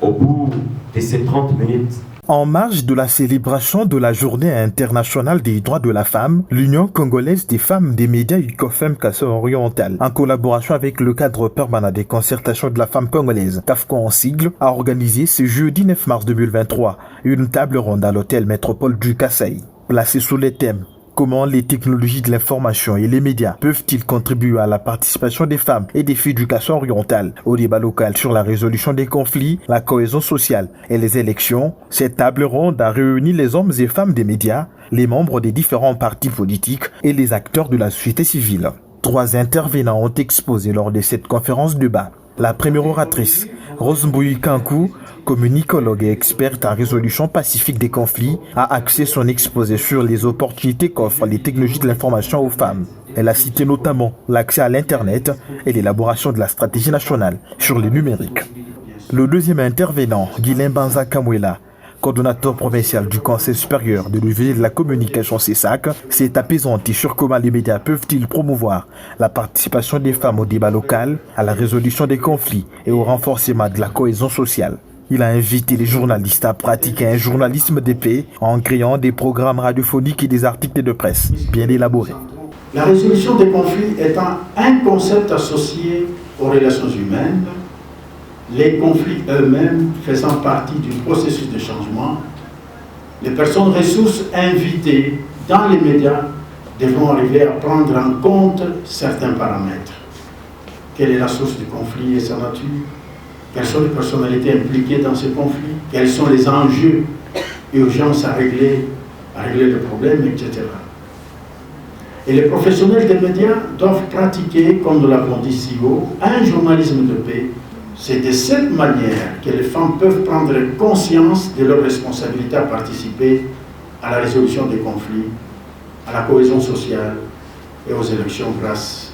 Au bout de ces 30 minutes, en marge de la célébration de la Journée internationale des droits de la femme, l'Union congolaise des femmes des médias UCOFEM Kassaï oriental, en collaboration avec le cadre permanent des concertations de la femme congolaise, CAFCO en sigle, a organisé ce jeudi 9 mars 2023 une table ronde à l'hôtel Métropole du Kassaï, placée sous les thèmes: comment les technologies de l'information et les médias peuvent-ils contribuer à la participation des femmes et des filles du Kassaï oriental au débat local sur la résolution des conflits, la cohésion sociale et les élections? Cette table ronde a réuni les hommes et femmes des médias, les membres des différents partis politiques et les acteurs de la société civile. 3 intervenants ont exposé lors de cette conférence de débat. La première oratrice, Rose Mbouyi Kankou, communicologue et experte en résolution pacifique des conflits, a axé son exposé sur les opportunités qu'offrent les technologies de l'information aux femmes. Elle a cité notamment l'accès à l'Internet et l'élaboration de la stratégie nationale sur les numériques. Le deuxième intervenant, Guilain Banza Kamwela, coordonnateur provincial du Conseil supérieur de l'Université de la communication CESAC, s'est apaisanti sur comment les médias peuvent-ils promouvoir la participation des femmes au débat local, à la résolution des conflits et au renforcement de la cohésion sociale. Il a invité les journalistes à pratiquer un journalisme de paix en créant des programmes radiophoniques et des articles de presse bien élaborés. La résolution des conflits étant un concept associé aux relations humaines, les conflits eux-mêmes faisant partie du processus de changement, les personnes ressources invitées dans les médias devront arriver à prendre en compte certains paramètres. Quelle est la source du conflit et sa nature? Quelles sont les personnalités impliquées dans ce conflit? Quels sont les enjeux, urgences à régler le problème, etc. Et les professionnels des médias doivent pratiquer, comme nous l'avons dit si haut, un journalisme de paix. C'est de cette manière que les femmes peuvent prendre conscience de leur responsabilité à participer à la résolution des conflits, à la cohésion sociale et aux élections grâce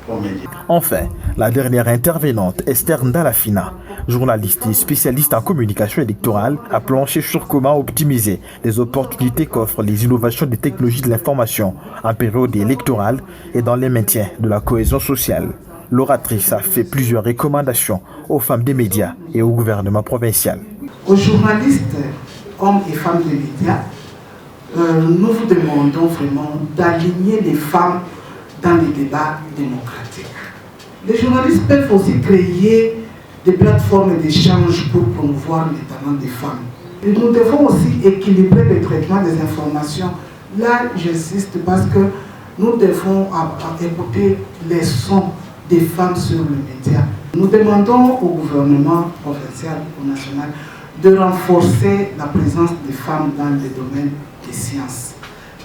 aux médias. Enfin, la dernière intervenante, Esther Ndalafina, journaliste et spécialiste en communication électorale, a planché sur comment optimiser les opportunités qu'offrent les innovations des technologies de l'information en période électorale et dans le maintien de la cohésion sociale. L'oratrice a fait plusieurs recommandations aux femmes des médias et au gouvernement provincial. Aux journalistes, hommes et femmes des médias, nous vous demandons vraiment d'aligner les femmes dans les débats démocratiques. Les journalistes peuvent aussi créer des plateformes d'échange pour promouvoir notamment des femmes. Et nous devons aussi équilibrer le traitement des informations. Là, j'insiste parce que nous devons écouter les sons des femmes sur le média. Nous demandons au gouvernement provincial ou national de renforcer la présence des femmes dans les domaines des sciences,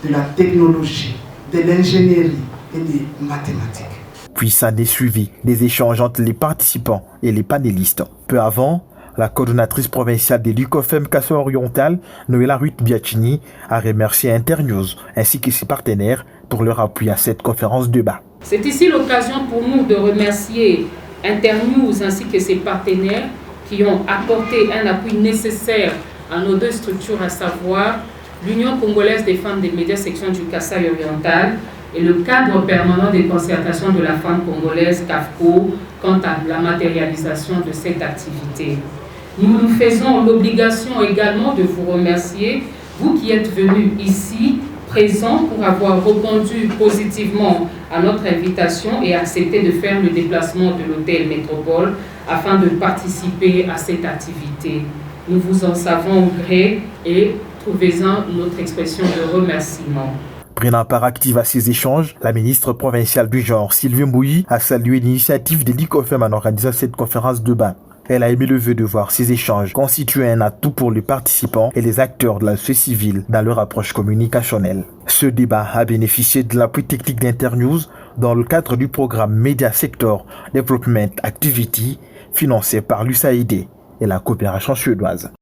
de la technologie, de l'ingénierie et des mathématiques. Puis ça a suivi des échanges entre les participants et les panélistes. Peu avant, la coordonnatrice provinciale de l'UCOFEM Kassaï oriental, Noëlla Ruth Biachini, a remercié Internews ainsi que ses partenaires pour leur appui à cette conférence de débat. C'est ici l'occasion pour nous de remercier Internews ainsi que ses partenaires qui ont apporté un appui nécessaire à nos 2 structures, à savoir l'Union congolaise des femmes des médias section du Kassaï oriental et le cadre permanent des concertations de la femme congolaise CAFCO quant à la matérialisation de cette activité. Nous nous faisons l'obligation également de vous remercier, vous qui êtes venus ici, présents, pour avoir répondu positivement à notre invitation et accepté de faire le déplacement de l'hôtel Métropole afin de participer à cette activité. Nous vous en savons gré et trouvez-en notre expression de remerciement. Prenant part active à ces échanges, la ministre provinciale du genre, Sylvie Mbouyi, a salué l'initiative de l'UCOFEM en organisant cette conférence de débat. Elle a émis le vœu de voir ces échanges constituer un atout pour les participants et les acteurs de la société civile dans leur approche communicationnelle. Ce débat a bénéficié de l'appui technique d'Internews dans le cadre du programme Media Sector Development Activity financé par l'USAID et la coopération suédoise.